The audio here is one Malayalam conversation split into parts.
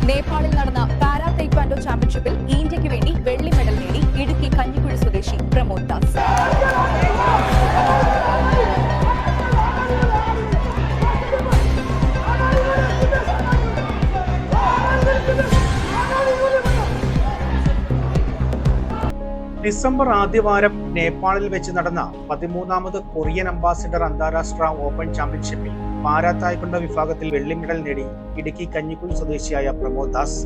നേപ്പാളിൽ നടന്ന പാരാ തൈക്വാൻഡോ ചാമ്പ്യൻഷിപ്പിൽ ഇന്ത്യക്ക് വേണ്ടി വെള്ളി മെഡൽ നേടി ഇടുക്കി കഞ്ഞിക്കുഴി സ്വദേശി പ്രമോദ് ദാസ്. ഡിസംബർ ആദ്യവാരം നേപ്പാളിൽ വെച്ച് നടന്ന 13ാമത് കൊറിയൻ അംബാസിഡർ അന്താരാഷ്ട്ര ഓപ്പൺ ചാമ്പ്യൻഷിപ്പിൽ പാരാ തായ്ക്കൊണ്ടോ വിഭാഗത്തിൽ വെള്ളി മെഡൽ നേടി ഇടുക്കി കഞ്ഞിക്കുഴി സ്വദേശിയായ പ്രമോദ് ദാസ്.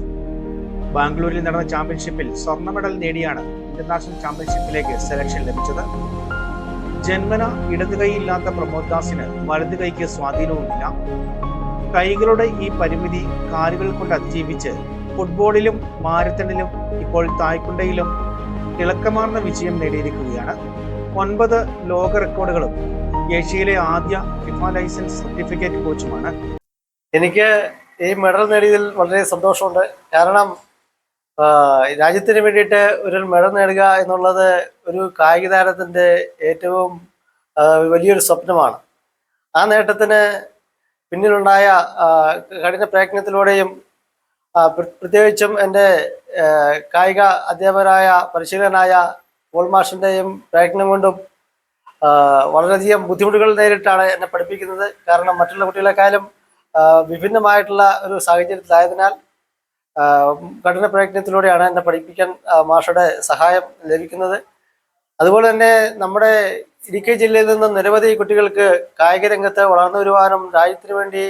ബാംഗ്ലൂരിൽ നടന്ന ചാമ്പ്യൻഷിപ്പിൽ സ്വർണ്ണ മെഡൽ നേടിയാണ് ഇന്റർനാഷണൽ ചാമ്പ്യൻഷിപ്പിലേക്ക് സെലക്ഷൻ ലഭിച്ചത്. ജന്മന ഇടതു കൈയില്ലാത്ത പ്രമോദ് ദാസിന് വലതു കൈക്ക് സ്വാധീനവുമില്ല. കൈകളുടെ ഈ പരിമിതി കാലുകൾ കൊണ്ട് അതിജീവിച്ച് ഫുട്ബോളിലും മാരത്തണിലും ഇപ്പോൾ തായ്ക്കൊണ്ടയിലും തിളക്കമാർന്ന വിജയം നേടിയിരിക്കുകയാണ്. 9 ലോക റെക്കോർഡുകളും ഏഷ്യയിലെ ആദ്യ ഫിഫ ലൈസൻസ് സർട്ടിഫിക്കറ്റ് കോച്ചുമാണ്. എനിക്ക് ഈ മെഡൽ നേടിയതിൽ വളരെ സന്തോഷമുണ്ട്. കാരണം രാജ്യത്തിന് വേണ്ടിയിട്ട് ഒരു മെഡൽ നേടുക എന്നുള്ളത് ഒരു കായിക താരത്തിൻ്റെ ഏറ്റവും വലിയൊരു സ്വപ്നമാണ്. ആ നേട്ടത്തിന് പിന്നിലുണ്ടായ കഠിന പ്രയത്നത്തിലൂടെയും പ്രത്യേകിച്ചും എൻ്റെ കായിക അധ്യാപകനായ പരിശീലകനായ പോൾ മാഷിൻ്റെയും പ്രയത്നം കൊണ്ടും വളരെയധികം ബുദ്ധിമുട്ടുകൾ നേരിട്ടാണ് എന്നെ പഠിപ്പിക്കുന്നത്. കാരണം മറ്റുള്ള കുട്ടികളെക്കാളും വിഭിന്നമായിട്ടുള്ള ഒരു സാഹചര്യത്തിലായതിനാൽ കഠിന പ്രയത്നത്തിലൂടെയാണ് എന്നെ പഠിപ്പിക്കാൻ മാഷയുടെ സഹായം ലഭിക്കുന്നത്. അതുപോലെ തന്നെ നമ്മുടെ ഇടുക്കി ജില്ലയിൽ നിന്നും നിരവധി കുട്ടികൾക്ക് കായിക രംഗത്ത് വളർന്നു വരുവാനും രാജ്യത്തിന് വേണ്ടി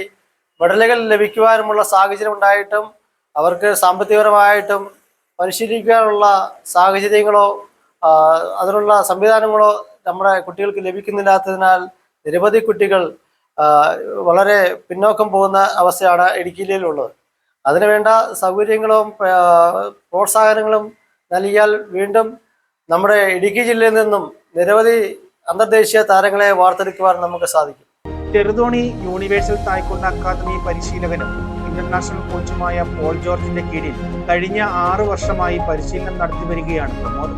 മെഡലുകൾ ലഭിക്കുവാനുമുള്ള സാഹചര്യം ഉണ്ടായിട്ടും അവർക്ക് സാമ്പത്തികപരമായിട്ടും പരിശീലിക്കാനുള്ള സാഹചര്യങ്ങളോ അതിനുള്ള സംവിധാനങ്ങളോ നമ്മുടെ കുട്ടികൾക്ക് ലഭിക്കുന്നില്ലാത്തതിനാൽ നിരവധി കുട്ടികൾ വളരെ പിന്നോക്കം പോകുന്ന അവസ്ഥയാണ് ഇടുക്കി ജില്ലയിലുള്ളത്. അതിനുവേണ്ട സൗകര്യങ്ങളും പ്രോത്സാഹനങ്ങളും നൽകിയാൽ വീണ്ടും നമ്മുടെ ഇടുക്കി ജില്ലയിൽ നിന്നും നിരവധി അന്തർദേശീയ താരങ്ങളെ വാർത്തെടുക്കുവാൻ നമുക്ക് സാധിക്കും. ചെറുതോണി യൂണിവേഴ്സൽ തായ്ക്കൊണ്ടോ അക്കാദമി പരിശീലകനും ഇന്റർനാഷണൽ കോച്ചുമായ പോൾ ജോർജിന്റെ കീഴിൽ കഴിഞ്ഞ 6 വർഷമായി പരിശീലനം നടത്തി വരികയാണ് പ്രമോദ്.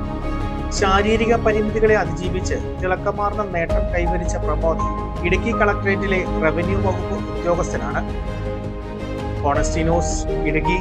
ശാരീരിക പരിമിതികളെ അതിജീവിച്ച് തിളക്കമാർന്ന നേട്ടം കൈവരിച്ച പ്രമോദ് ഇടുക്കി കളക്ടറേറ്റിലെ റവന്യൂ വകുപ്പ് ഉദ്യോഗസ്ഥനാണ്. Honesty news, Idukki.